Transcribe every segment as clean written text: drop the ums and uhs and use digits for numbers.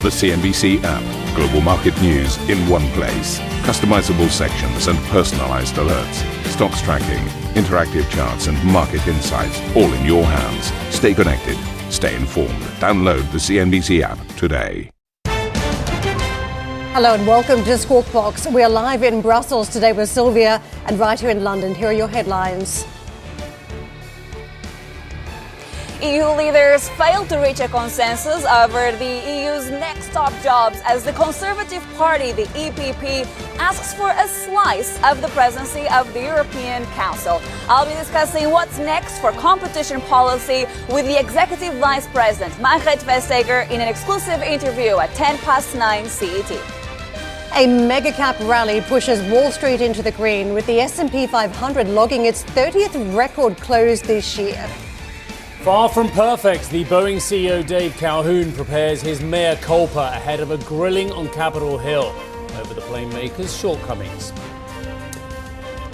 The CNBC app. Global market news in one place. Customizable sections and personalized alerts. Stocks tracking, interactive charts and market insights all in your hands. Stay connected. Stay informed. Download the CNBC app today. Hello and welcome to Squawk Box. We are live in Brussels today with Sylvia, and right here in London, here are your headlines. EU leaders failed to reach a consensus over the EU's next top jobs as the Conservative Party, the EPP, asks for a slice of the presidency of the European Council. I'll be discussing what's next for competition policy with the Executive Vice President, Margrethe Vestager, in an exclusive interview at 9:10 CET. A mega-cap rally pushes Wall Street into the green, with the S&P 500 logging its 30th record close this year. Far from perfect, the Boeing CEO Dave Calhoun prepares his mea culpa ahead of a grilling on Capitol Hill over the plane maker's shortcomings.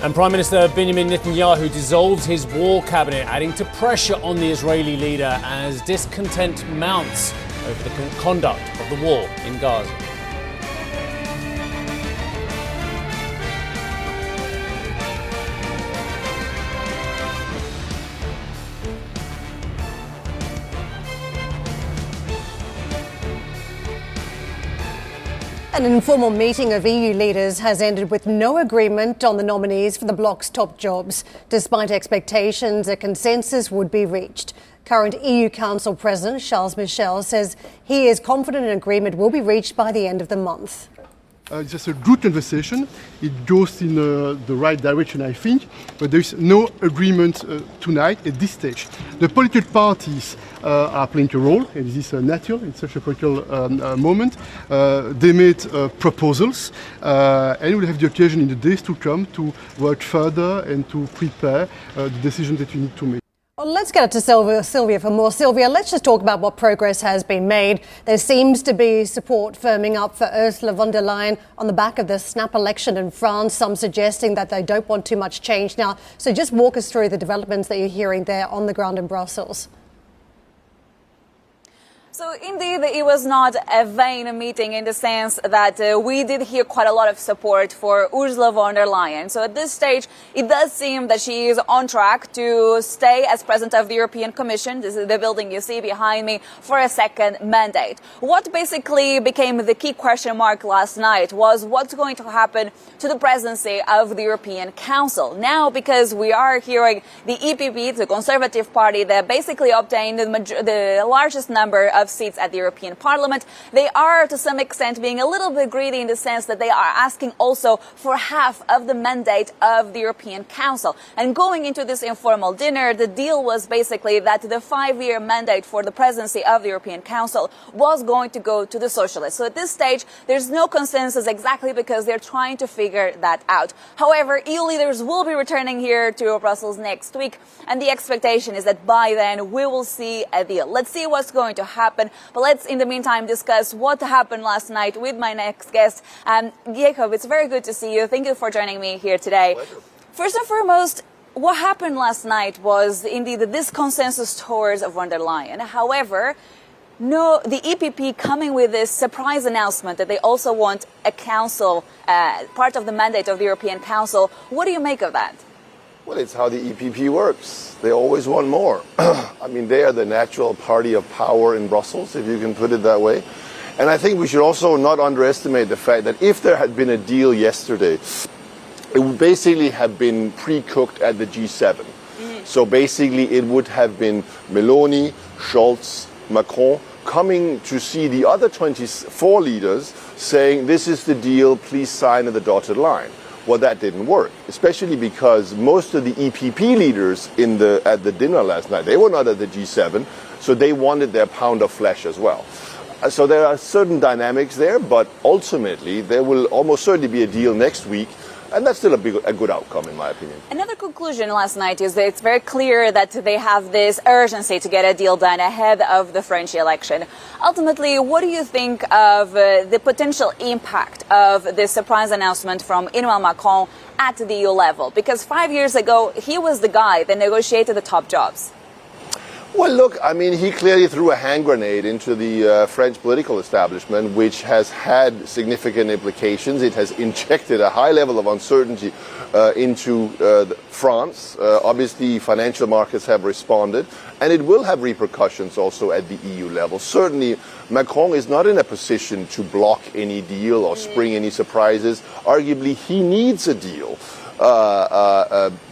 And Prime Minister Benjamin Netanyahu dissolves his war cabinet, adding to pressure on the Israeli leader as discontent mounts over the conduct of the war in Gaza. An informal meeting of EU leaders has ended with no agreement on the nominees for the bloc's top jobs. Despite expectations, a consensus would be reached. Current EU Council President Charles Michel says he is confident an agreement will be reached by the end of the month. It's just a good conversation. It goes in the right direction, I think, but there is no agreement tonight at this stage. The political parties are playing a role, and this is natural in such a critical moment. They made proposals, and we'll have the occasion in the days to come to work further and to prepare the decision that we need to make. Well, let's get to Sylvia for more. Sylvia, let's just talk about what progress has been made. There seems to be support firming up for Ursula von der Leyen on the back of the snap election in France, some suggesting that they don't want too much change now. So just walk us through the developments that you're hearing there on the ground in Brussels. So indeed, it was not a vain meeting in the sense that we did hear quite a lot of support for Ursula von der Leyen. So at this stage, it does seem that she is on track to stay as president of the European Commission. This is the building you see behind me, for a second mandate. What basically became the key question mark last night was what's going to happen to the presidency of the European Council. Now, because we are hearing the EPP, the Conservative Party, that basically obtained the largest number of seats at the European Parliament, they are to some extent being a little bit greedy in the sense that they are asking also for half of the mandate of the European Council. And going into this informal dinner, the deal was basically that the 5-year mandate for the presidency of the European Council was going to go to the socialists. So at this stage, there's no consensus exactly because they're trying to figure that out. However, EU leaders will be returning here to Brussels next week, and the expectation is that by then we will see a deal. Let's see what's going to happen. But let's, in the meantime, discuss what happened last night with my next guest. Jacob, it's very good to see you. Thank you for joining me here today. Pleasure. First and foremost, what happened last night was indeed this consensus towards von der Leyen. However, the EPP coming with this surprise announcement that they also want a council, part of the mandate of the European Council. What do you make of that? Well, it's how the EPP works. They always want more. I mean, they are the natural party of power in Brussels, if you can put it that way. And I think we should also not underestimate the fact that if there had been a deal yesterday, it would basically have been pre-cooked at the G7. So basically it would have been Meloni, Scholz, Macron coming to see the other 24 leaders saying, this is the deal, please sign at the dotted line. Well, that didn't work, especially because most of the EPP leaders at the dinner last night, they were not at the G7, so they wanted their pound of flesh as well. So there are certain dynamics there, but ultimately there will almost certainly be a deal next week. And that's still a good outcome, in my opinion. Another conclusion last night is that it's very clear that they have this urgency to get a deal done ahead of the French election. Ultimately, what do you think of the potential impact of this surprise announcement from Emmanuel Macron at the EU level? Because 5 years ago, he was the guy that negotiated the top jobs. Well, look, I mean, he clearly threw a hand grenade into the French political establishment, which has had significant implications. It has injected a high level of uncertainty into France. Obviously, financial markets have responded, and it will have repercussions also at the EU level. Certainly, Macron is not in a position to block any deal or spring any surprises. Arguably, he needs a deal.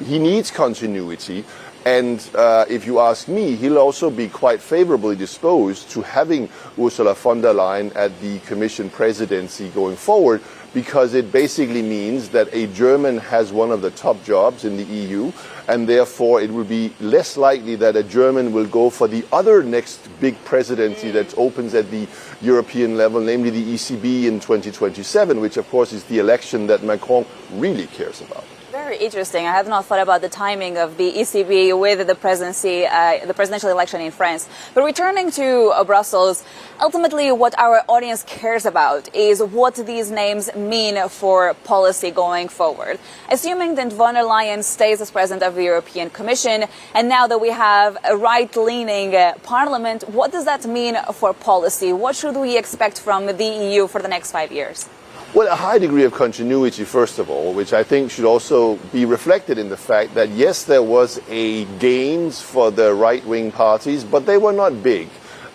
He needs continuity. And if you ask me, he'll also be quite favorably disposed to having Ursula von der Leyen at the Commission presidency going forward, because it basically means that a German has one of the top jobs in the EU, and therefore it will be less likely that a German will go for the other next big presidency that opens at the European level, namely the ECB in 2027, which of course is the election that Macron really cares about. Very interesting. I have not thought about the timing of the ECB with the presidency, the presidential election in France. But returning to Brussels, ultimately what our audience cares about is what these names mean for policy going forward. Assuming that von der Leyen stays as president of the European Commission, and now that we have a right-leaning parliament, what does that mean for policy? What should we expect from the EU for the next 5 years? Well, a high degree of continuity, first of all, which I think should also be reflected in the fact that, yes, there was a gains for the right-wing parties, but they were not big.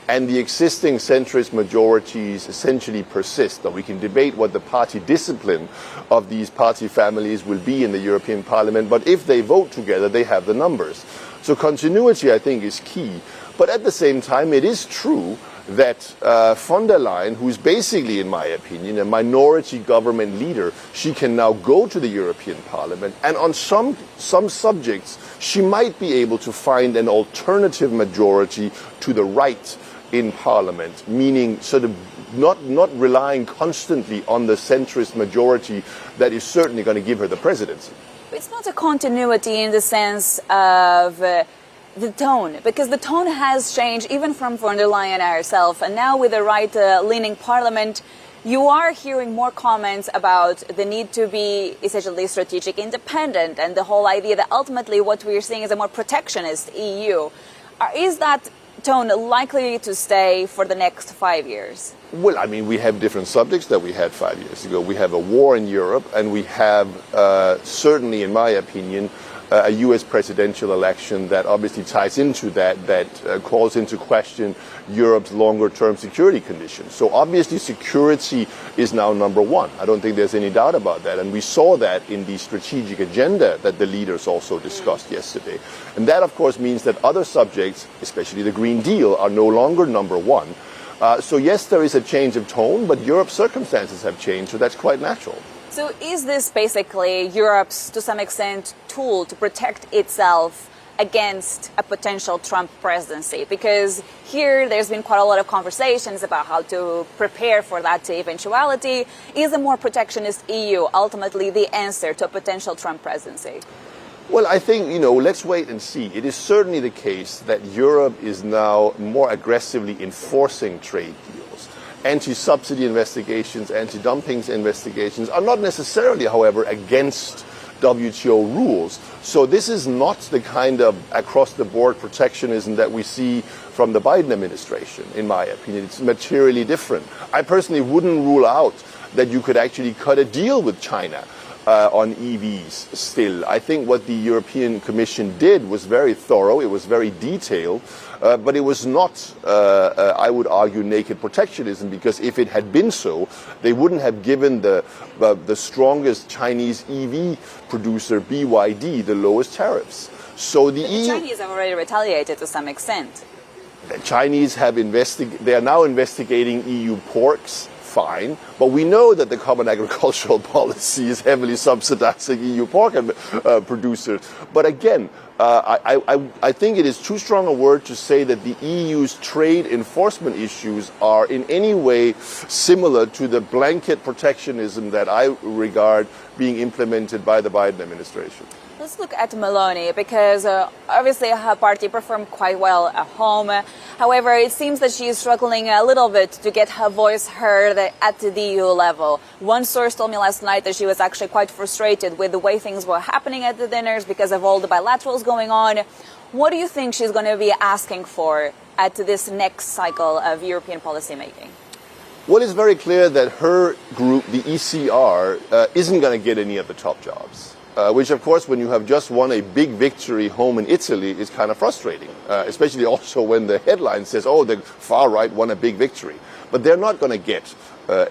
And the existing centrist majorities essentially persist. Now, we can debate what the party discipline of these party families will be in the European Parliament, but if they vote together, they have the numbers. So continuity, I think, is key. But at the same time, it is true that von der Leyen, who's basically, in my opinion, a minority government leader, she can now go to the European Parliament, and on some subjects, she might be able to find an alternative majority to the right in Parliament, meaning sort of not relying constantly on the centrist majority that is certainly going to give her the presidency. It's not a continuity in the sense of the tone, because the tone has changed even from von der Leyen herself, and now with the right-leaning parliament, you are hearing more comments about the need to be essentially strategic independent, and the whole idea that ultimately what we're seeing is a more protectionist EU. Is that tone likely to stay for the next 5 years? Well, I mean, we have different subjects that we had 5 years ago. We have a war in Europe, and we have certainly, in my opinion, a U.S. presidential election that obviously ties into that calls into question Europe's longer-term security conditions. So obviously security is now number one. I don't think there's any doubt about that. And we saw that in the strategic agenda that the leaders also discussed yesterday. And that, of course, means that other subjects, especially the Green Deal, are no longer number one. So yes, there is a change of tone, but Europe's circumstances have changed, so that's quite natural. So is this basically Europe's, to some extent, tool to protect itself against a potential Trump presidency? Because here there's been quite a lot of conversations about how to prepare for that eventuality. Is a more protectionist EU ultimately the answer to a potential Trump presidency? Well, I think, let's wait and see. It is certainly the case that Europe is now more aggressively enforcing trade deals. Anti-subsidy investigations, anti-dumping investigations are not necessarily, however, against WTO rules. So this is not the kind of across-the-board protectionism that we see from the Biden administration, in my opinion. It's materially different. I personally wouldn't rule out that you could actually cut a deal with China on EVs still. I think what the European Commission did was very thorough, it was very detailed, but it was not, I would argue, naked protectionism, because if it had been so, they wouldn't have given the strongest Chinese EV producer, BYD, the lowest tariffs. So the Chinese have already retaliated to some extent. The Chinese have they are now investigating EU porks. Fine, but we know that the common agricultural policy is heavily subsidizing EU pork producers. But again, I think it is too strong a word to say that the EU's trade enforcement issues are in any way similar to the blanket protectionism that I regard being implemented by the Biden administration. let's look at Meloni, because obviously her party performed quite well at home. However, it seems that she is struggling a little bit to get her voice heard at the EU level. One source told me last night that she was actually quite frustrated with the way things were happening at the dinners because of all the bilaterals going on. What do you think she's going to be asking for at this next cycle of European policy making? Well, it's very clear that her group, the ECR, isn't going to get any of the top jobs, which, of course, when you have just won a big victory home in Italy, is kind of frustrating, especially also when the headline says, oh, the far right won a big victory. But they're not going to get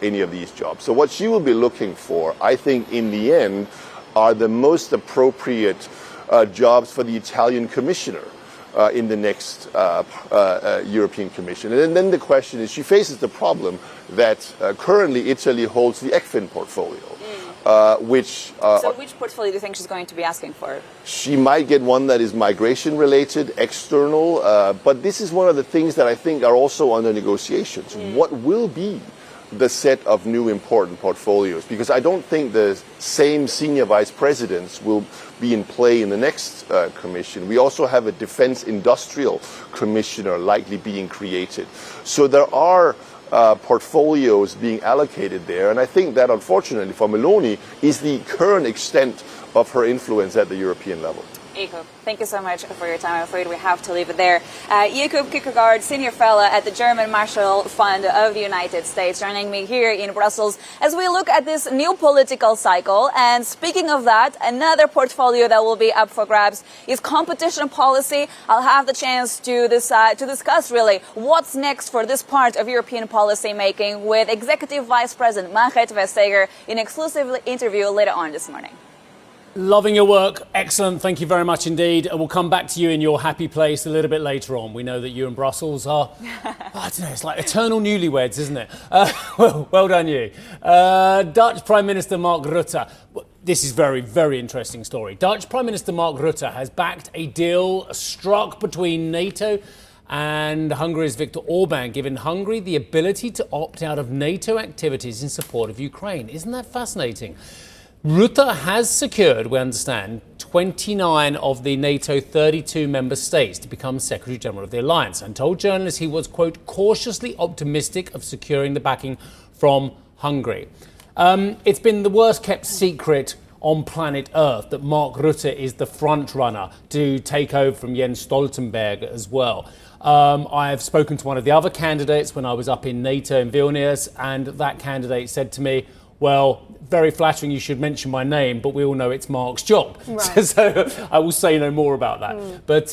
any of these jobs. So what she will be looking for, I think, in the end, are the most appropriate jobs for the Italian commissioner in the next European Commission. And then the question is, she faces the problem that currently Italy holds the ECFIN portfolio, which... So which portfolio do you think she's going to be asking for? She might get one that is migration related, external, but this is one of the things that I think are also under negotiations. What will be the set of new important portfolios? Because I don't think the same senior vice presidents will be in play in the next commission. We also have a defense industrial commissioner likely being created. So there are portfolios being allocated there, and I think that unfortunately for Meloni is the current extent of her influence at the European level. Jacob, thank you so much for your time. I'm afraid we have to leave it there. Jacob Kierkegaard, Senior Fellow at the German Marshall Fund of the United States, joining me here in Brussels as we look at this new political cycle. And speaking of that, another portfolio that will be up for grabs is competition policy. I'll have the chance to discuss really what's next for this part of European policy making with Executive Vice President Manfred Vestager in an exclusive interview later on this morning. Loving your work. Excellent. Thank you very much indeed. We'll come back to you in your happy place a little bit later on. We know that you and Brussels are, I don't know, it's like eternal newlyweds, isn't it? Well done you. Dutch Prime Minister Mark Rutte. This is very, very interesting story. Dutch Prime Minister Mark Rutte has backed a deal struck between NATO and Hungary's Viktor Orban, giving Hungary the ability to opt out of NATO activities in support of Ukraine. Isn't that fascinating? Rutte has secured, we understand, 29 of the NATO 32 member states to become Secretary General of the alliance, and told journalists he was, quote, cautiously optimistic of securing the backing from Hungary. It's been the worst kept secret on planet Earth that Mark Rutte is the front runner to take over from Jens Stoltenberg as well. I have spoken to one of the other candidates when I was up in NATO in Vilnius, and that candidate said to me, well, very flattering you should mention my name, but we all know it's Mark's job. Right. So I will say no more about that. But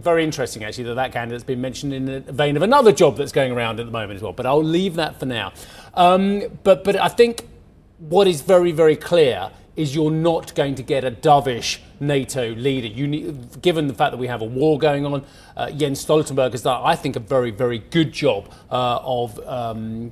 very interesting, actually, that candidate's been mentioned in the vein of another job that's going around at the moment as well. But I'll leave that for now. But I think what is very, very clear is you're not going to get a dovish NATO leader. Given the fact that we have a war going on, Jens Stoltenberg has done, I think, a very, very good job of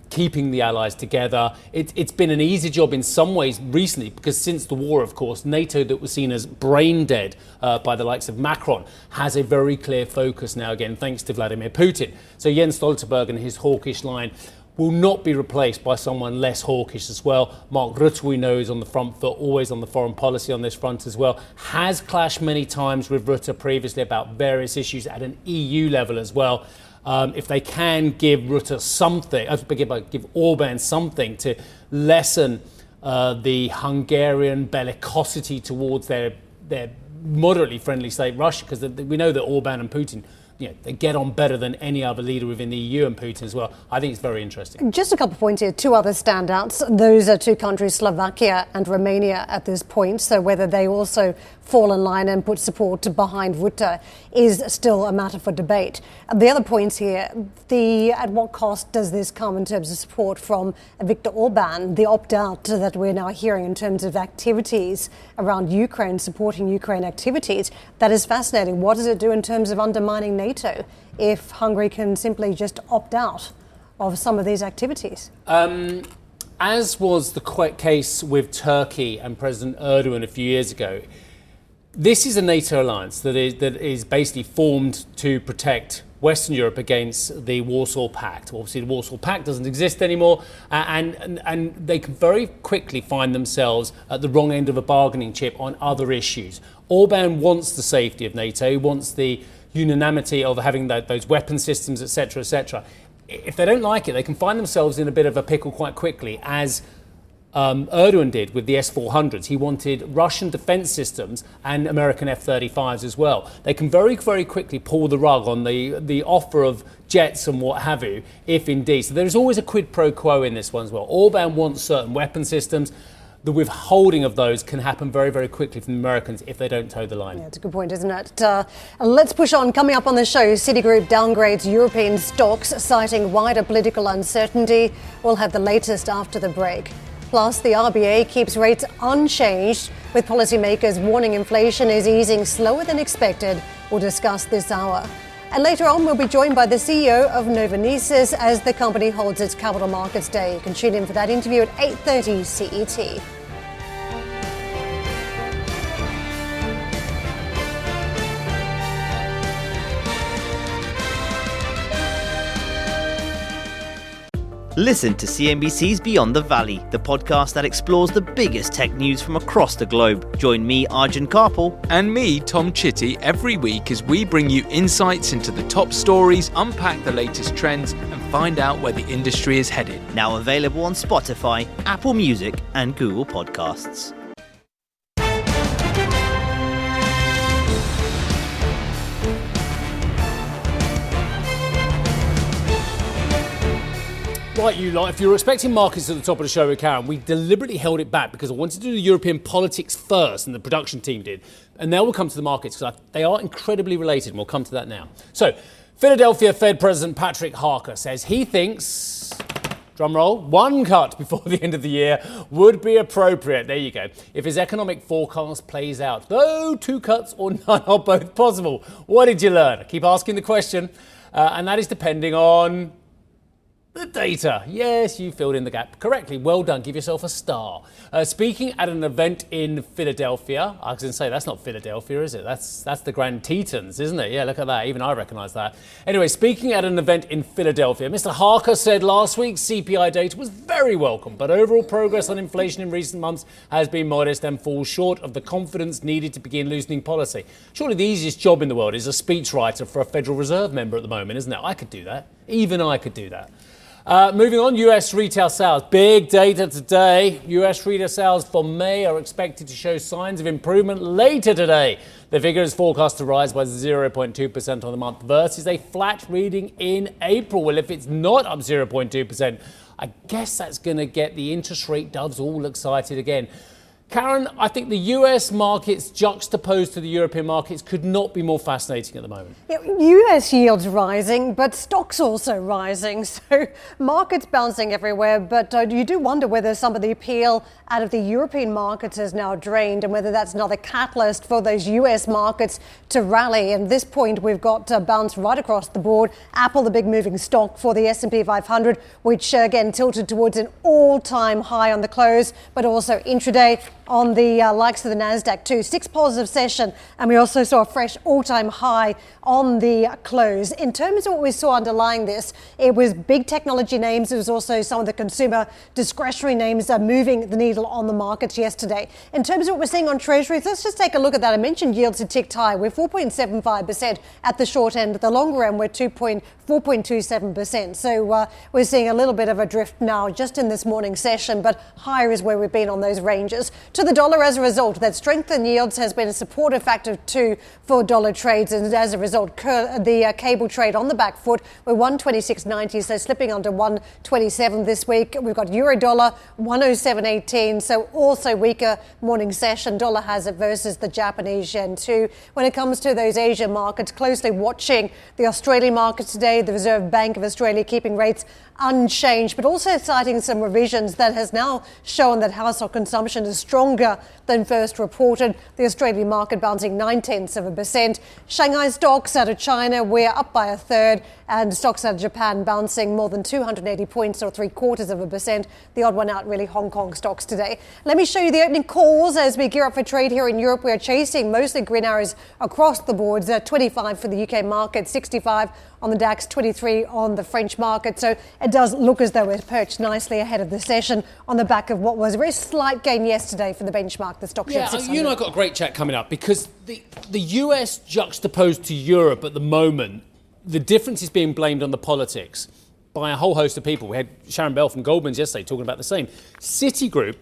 keeping the allies together. It's been an easy job in some ways recently, because since the war, of course, NATO, that was seen as brain dead by the likes of Macron, has a very clear focus now, again, thanks to Vladimir Putin. So Jens Stoltenberg and his hawkish line will not be replaced by someone less hawkish as well. Mark Rutte, we know, is on the front foot, always on the foreign policy on this front as well. Has clashed many times with Rutte previously about various issues at an EU level as well. If they can give Rutte something, give Orban something to lessen the Hungarian bellicosity towards their moderately friendly state, Russia, because we know that Orban and Putin, they get on better than any other leader within the EU, and Putin as well. I think it's very interesting. Just a couple of points here. Two other standouts. Those are two countries, Slovakia and Romania, at this point. So whether they also fall in line and put support behind Rutte is still a matter for debate. The other points here, at what cost does this come in terms of support from Viktor Orban, the opt-out that we're now hearing in terms of activities around Ukraine, supporting Ukraine activities? That is fascinating. What does it do in terms of undermining NATO if Hungary can simply just opt out of some of these activities? As was the case with Turkey and President Erdogan a few years ago, this is a NATO alliance that is basically formed to protect Western Europe against the Warsaw Pact. Obviously, the Warsaw Pact doesn't exist anymore, and they can very quickly find themselves at the wrong end of a bargaining chip on other issues. Orban wants the safety of NATO, he wants the unanimity of having those weapon systems, etc., etc. If they don't like it, they can find themselves in a bit of a pickle quite quickly, as Erdogan did with the S-400s. He wanted Russian defense systems and American F-35s as well. They can very, very quickly pull the rug on the offer of jets and what have you, if indeed. So there's always a quid pro quo in this one as well. Orban wants certain weapon systems. The withholding of those can happen very, very quickly from the Americans if they don't toe the line. Yeah, it's a good point, isn't it? Let's push on. Coming up on the show, Citigroup downgrades European stocks, citing wider political uncertainty. We'll have the latest after the break. Plus, the RBA keeps rates unchanged, with policymakers warning inflation is easing slower than expected. We'll discuss this hour. And later on, we'll be joined by the CEO of Novonesis as the company holds its Capital Markets Day. You can tune in for that interview at 8:30 CET. Listen to CNBC's Beyond the Valley, the podcast that explores the biggest tech news from across the globe. Join me, Arjun Karpal. And me, Tom Chitty, every week as we bring you insights into the top stories, unpack the latest trends, and find out where the industry is headed. Now available on Spotify, Apple Music, and Google Podcasts. Right, you lot, if you're expecting markets at the top of the show, Karen, we deliberately held it back because I wanted to do the European politics first, and the production team did. And now we'll come to the markets because they are incredibly related, and we'll come to that now. So, Philadelphia Fed President Patrick Harker says he thinks, drumroll, one cut before the end of the year would be appropriate. There you go. If his economic forecast plays out, though 2 cuts or none are both possible. What did you learn? I keep asking the question, and that is depending on the data. Yes, you filled in the gap correctly. Well done. Give yourself a star. Speaking at an event in Philadelphia, I was going to say that's not Philadelphia, is it? That's the Grand Tetons, isn't it? Yeah, look at that. Even I recognise that. Anyway, speaking at an event in Philadelphia, Mr. Harker said last week's CPI data was very welcome, but overall progress on inflation in recent months has been modest and falls short of the confidence needed to begin loosening policy. Surely the easiest job in the world is a speechwriter for a Federal Reserve member at the moment, isn't it? I could do that. Even I could do that. Moving on, US retail sales. Big data today. US retail sales for May are expected to show signs of improvement later today. The figure is forecast to rise by 0.2% on the month versus a flat reading in April. Well, if it's not up 0.2%, I guess that's going to get the interest rate doves all excited again. Karen, I think the US markets juxtaposed to the European markets could not be more fascinating at the moment. Yeah, US yields rising, but stocks also rising. So markets bouncing everywhere. But you do wonder whether some of the appeal out of the European markets is now drained and whether that's another catalyst for those US markets to rally. And at this point, we've got a bounce right across the board. Apple, the big moving stock for the S&P 500, which again tilted towards an all-time high on the close, but also intraday on the likes of the Nasdaq too. 6 positive session, and we also saw a fresh all-time high on the close. In terms of what we saw underlying this, it was big technology names. It was also some of the consumer discretionary names moving the needle on the markets yesterday. In terms of what we're seeing on treasuries, let's just take a look at that. I mentioned yields had ticked high. We're 4.75% at the short end. At the longer end, we're 4.27%. So we're seeing a little bit of a drift now just in this morning's session, but higher is where we've been on those ranges. To the dollar as a result, that strength in yields has been a supportive factor too for dollar trades, and as a result, the cable trade on the back foot. We're 126.90, so slipping under 127 this week. We've got euro dollar 107.18, so also weaker morning session. Dollar has it versus the Japanese yen too. When it comes to those Asian markets, closely watching the Australian markets today, the Reserve Bank of Australia keeping rates unchanged, but also citing some revisions that has now shown that household consumption is strong stronger than first reported. The Australian market bouncing 0.9%. Shanghai stocks out of China were up by a third, and stocks out of Japan bouncing more than 280 points or 0.75%. The odd one out, really, Hong Kong stocks today. Let me show you the opening calls as we gear up for trade here in Europe. We are chasing mostly green arrows across the boards. 25 for the UK market, 65 on the DAX, 23 on the French market. So it does look as though we're perched nicely ahead of the session on the back of what was a very slight gain yesterday for the benchmark, the stock Yeah, 600. you and I got a great chat coming up because the US juxtaposed to Europe at the moment, the difference is being blamed on the politics by a whole host of people. We had Sharon Bell from Goldman's yesterday talking about the same. Citigroup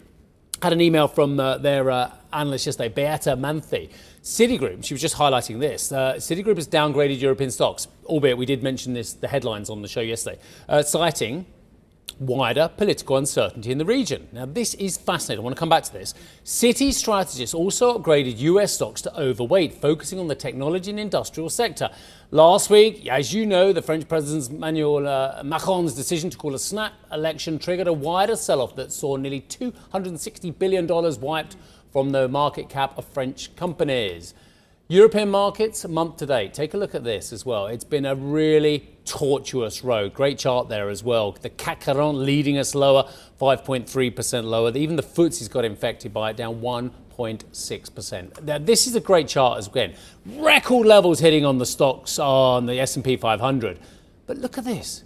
had an email from their analyst yesterday, Beata Manthi. Citigroup, she was just highlighting this. Citigroup has downgraded European stocks, albeit we did mention this, the headlines on the show yesterday, citing wider political uncertainty in the region. Now, this is fascinating. I want to come back to this. Citi strategists also upgraded US stocks to overweight, focusing on the technology and industrial sector. Last week, as you know, the French President Emmanuel Macron's decision to call a snap election triggered a wider sell-off that saw nearly $260 billion wiped from the market cap of French companies. European markets, month to date. Take a look at this as well. It's been a really tortuous road. Great chart there as well. The CAC 40 leading us lower, 5.3% lower. Even the FTSE's got infected by it, down 1.6%. Now, this is a great chart as again. Record levels hitting on the stocks on the S&P 500. But look at this.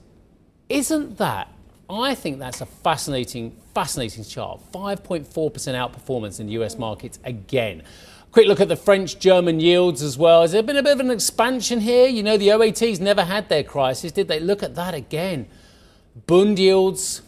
Isn't that, I think that's a fascinating chart. 5.4% outperformance in the US markets again. Quick look at the French-German yields as well. Has there been a bit of an expansion here? You know, the OATs never had their crisis, did they? Look at that again. Bund yields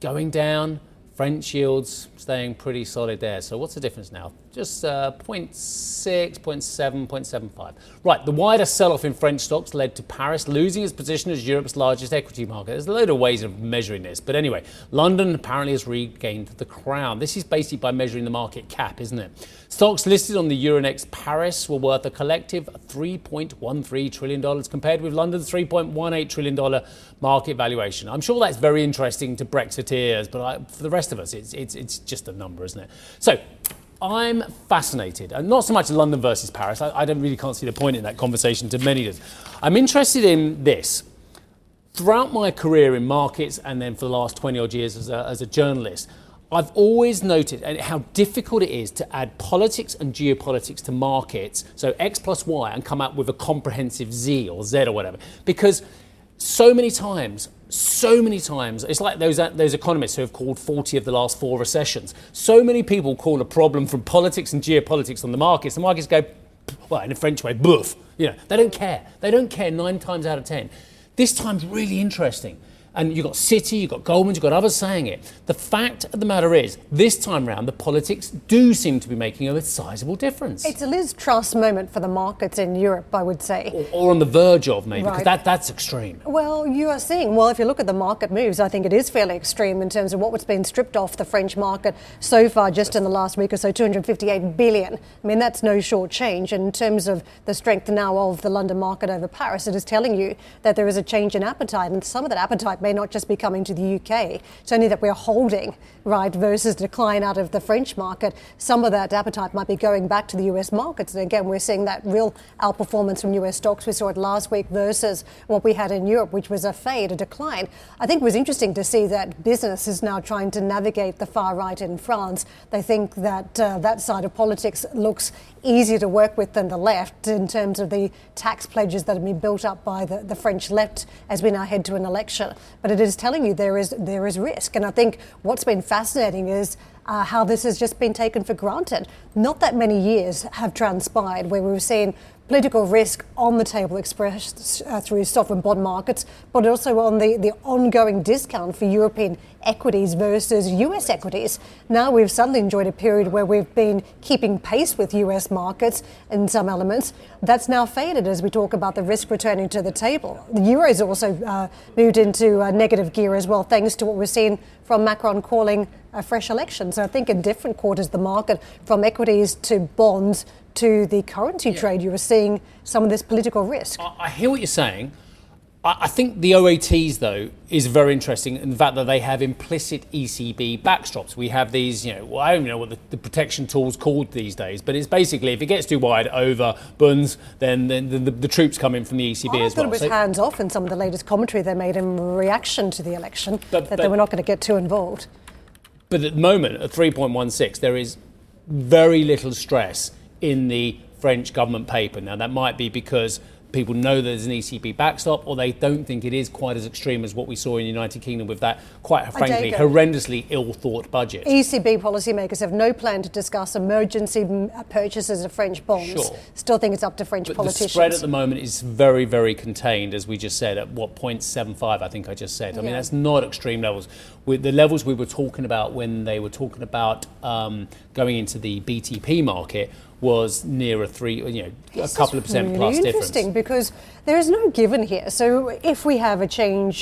going down, French yields staying pretty solid there. So what's the difference now? Just 0.6, 0.7, 0.75. Right, the wider sell-off in French stocks led to Paris losing its position as Europe's largest equity market. There's a load of ways of measuring this. But anyway, London apparently has regained the crown. This is basically by measuring the market cap, isn't it? Stocks listed on the Euronext Paris were worth a collective $3.13 trillion compared with London's $3.18 trillion market valuation. I'm sure that's very interesting to Brexiteers, but for the rest of us, it's just a number, isn't it? So I'm fascinated, and not so much London versus Paris. I can't see the point in that conversation to many of us. I'm interested in this. Throughout my career in markets and then for the last 20 odd years as a journalist, I've always noted how difficult it is to add politics and geopolitics to markets, so X plus Y, and come up with a comprehensive Z or Z or whatever. Because so many times, it's like those economists who have called 40 of the last 4 recessions. So many people call a problem from politics and geopolitics on the markets. The markets go, well, in a French way, boof. You know, they don't care. They don't care 9 times out of 10. This time's really interesting. And you've got Citi, you've got Goldman, you've got others saying it. The fact of the matter is, this time round, the politics do seem to be making a sizable difference. It's a Liz Truss moment for the markets in Europe, I would say. Or on the verge of, maybe, Right. because that's extreme. Well, you are seeing, if you look at the market moves, I think it is fairly extreme in terms of what's been stripped off the French market so far just in the last week or so, 258 billion. I mean, that's no short change. In terms of the strength now of the London market over Paris, it is telling you that there is a change in appetite, and some of that appetite may not just be coming to the UK. It's only that we're holding, right, versus decline out of the French market. Some of that appetite might be going back to the US markets. And again, we're seeing that real outperformance from US stocks. We saw it last week versus what we had in Europe, which was a fade, a decline. I think it was interesting to see that business is now trying to navigate the far right in France. They think that that side of politics looks easier to work with than the left in terms of the tax pledges that have been built up by the French left as we now head to an election. But it is telling you there is risk. And I think what's been fascinating is how this has just been taken for granted. Not that many years have transpired where we've seen political risk on the table expressed through sovereign bond markets, but also on the ongoing discount for European equities versus US equities. Now we've suddenly enjoyed a period where we've been keeping pace with US markets in some elements. That's now faded as we talk about the risk returning to the table. The Euro's also moved into negative gear as well, thanks to what we're seeing from Macron calling a fresh election. So I think in different quarters of the market, from equities to bonds to the currency trade, you were seeing some of this political risk. I hear what you're saying. I think the OATs, though, is very interesting in the fact that they have implicit ECB backstops. We have these, I don't know what the protection tool's called these days, but it's basically if it gets too wide over bunds, then the troops come in from the ECB as well. I thought it was hands off in some of the latest commentary they made in reaction to the election, that they were not going to get too involved. But at the moment, at 3.16, there is very little stress in the French government paper. Now, that might be because people know there's an ECB backstop, or they don't think it is quite as extreme as what we saw in the United Kingdom with that, quite frankly, horrendously ill-thought budget. ECB policymakers have no plan to discuss emergency purchases of French bonds. Sure. Still think it's up to French politicians. The spread at the moment is very, very contained, as we just said, at 0.75, I think I just said. I mean, that's not extreme levels. With the levels we were talking about when they were talking about going into the BTP market was near a couple of percent plus difference. Interesting, because there is no given here. So if we have a change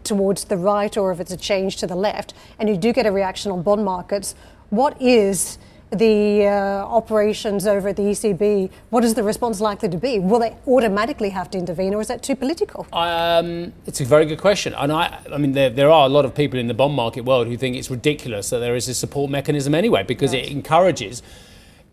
towards the right, or if it's a change to the left, and you do get a reaction on bond markets, what is the operations over at the ECB? What is the response likely to be? Will they automatically have to intervene, or is that too political? It's a very good question. And I mean, there are a lot of people in the bond market world who think it's ridiculous that there is a support mechanism anyway, because it encourages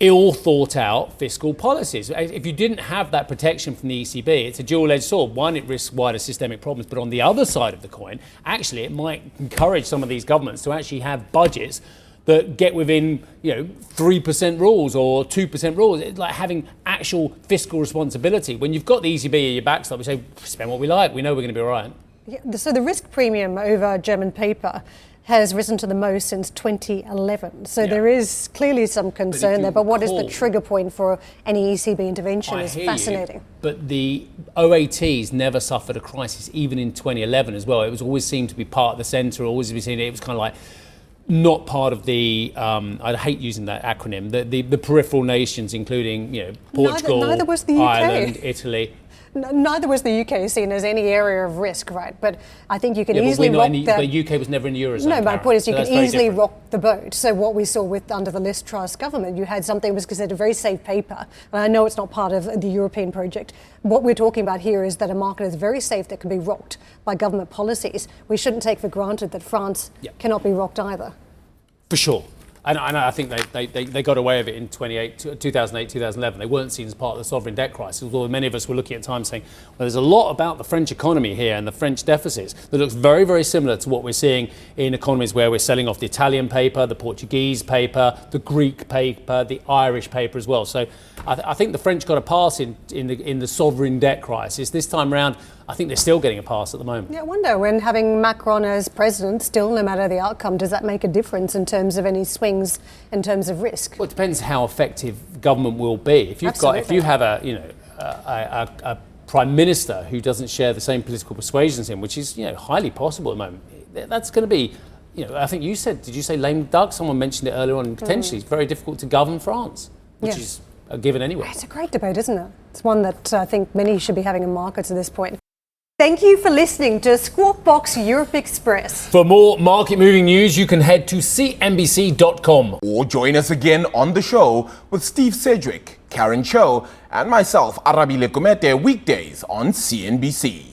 ill thought out fiscal policies. If you didn't have that protection from the ECB, it's a dual-edged sword. One, it risks wider systemic problems, but on the other side of the coin, actually it might encourage some of these governments to actually have budgets that get within 3% rules or 2% rules. It's like having actual fiscal responsibility. When you've got the ECB at your backstop, we say, spend what we like, we know we're going to be all right. Yeah, so the risk premium over German paper has risen to the most since 2011. So there is clearly some concern there. But what is the trigger point for any ECB intervention is fascinating. But the OATs never suffered a crisis, even in 2011 as well. It was always seemed to be part of the centre, always be seen. It was kind of like not part of the, I hate using that acronym, the peripheral nations, incling Portugal, neither was the UK. Ireland, Italy. Neither was the UK seen as any area of risk, right? But I think you can easily rock that. The UK was never in the Eurozone. No, my point is you can easily different. rock the boat. So what we saw under the Liz Truss government, you had something that was considered a very safe paper. And I know it's not part of the European project. What we're talking about here is that a market is very safe that can be rocked by government policies. We shouldn't take for granted that France cannot be rocked either. For sure. And I think they got away with it in 2008, 2011. They weren't seen as part of the sovereign debt crisis, although many of us were looking at times saying, well, there's a lot about the French economy here and the French deficits that looks very, very similar to what we're seeing in economies where we're selling off the Italian paper, the Portuguese paper, the Greek paper, the Irish paper as well. So I think the French got a pass in the sovereign debt crisis. This time around, I think they're still getting a pass at the moment. Yeah, I wonder, when having Macron as president, still, no matter the outcome, does that make a difference in terms of any swings in terms of risk? Well, it depends how effective government will be. If you have a prime minister who doesn't share the same political persuasions as him, which is highly possible at the moment, that's going to be, I think did you say lame duck? Someone mentioned it earlier on. Potentially, it's very difficult to govern France, which is a given anyway. It's a great debate, isn't it? It's one that I think many should be having in markets at this point. Thank you for listening to Squawk Box Europe Express. For more market-moving news, you can head to CNBC.com. Or join us again on the show with Steve Sedgwick, Karen Cho, and myself, Arabile Gumete, weekdays on CNBC.